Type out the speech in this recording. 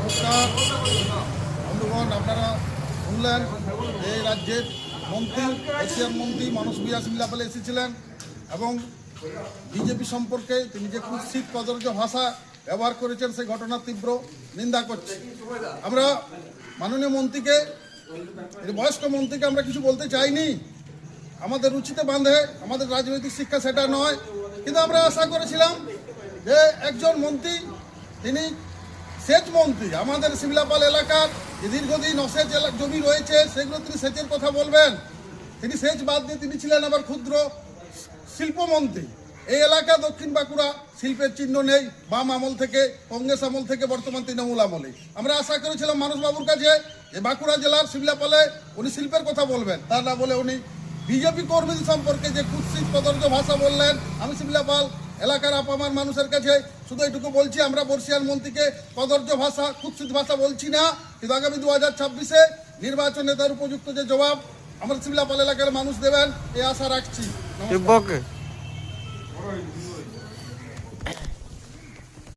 নমস্কার বন্ধুগণ, আপনারা শুনলেন এই রাজ্যের মন্ত্রী, এশিয়ান মন্ত্রী মানস বিহার সিমলাপালে এসেছিলেন এবং বিজেপি সম্পর্কে তিনি যে কুৎসিত কদর্য ভাষা ব্যবহার করেছেন সেই ঘটনার তীব্র নিন্দা করছে। আমরা মাননীয় মন্ত্রীকে, বয়স্ক মন্ত্রীকে আমরা কিছু বলতে চাইনি, আমাদের রুচিতে বাঁধে, আমাদের রাজনৈতিক শিক্ষা সেটা নয়, কিন্তু আমরা আশা করেছিলাম যে একজন মন্ত্রী, তিনি সেচ মন্ত্রী, আমাদের সিমলাপাল এলাকার যে দীর্ঘদিন অসেচ জমি রয়েছে সেগুলো তিনি সেচের কথা বলবেন। তিনি সেচ বাদ দিয়ে তিনি ছিলেন আবার ক্ষুদ্র শিল্পমন্ত্রী। এই এলাকা দক্ষিণ বাঁকুড়া শিল্পের চিহ্ন নেই, বাম আমল থেকে, কংগ্রেস আমল থেকে, বর্তমান তৃণমূল আমলে। আমরা আশা করেছিলাম মানসবাবুর কাছে যে বাঁকুড়া জেলার সিমলাপালে উনি শিল্পের কথা বলবেন, তা না বলে উনি বিজেপি কর্মীদের সম্পর্কে যে কুৎসিত কদর্য ভাষা বললেন। আমি সিমলাপাল এলাকার আপামার মানুষের কাছে শুধু এটুকু বলছি, আমরা বর্ষিয়ান মন্ত্রীকে কদর্য ভাষা, কুৎসিত ভাষা বলছি না, কিন্তু আগামী 2026-এ নির্বাচনে তার উপযুক্ত যে জবাব আমার সিমলাপাল এলাকার মানুষ দেবেন এই আশা রাখছি। নমস্কার।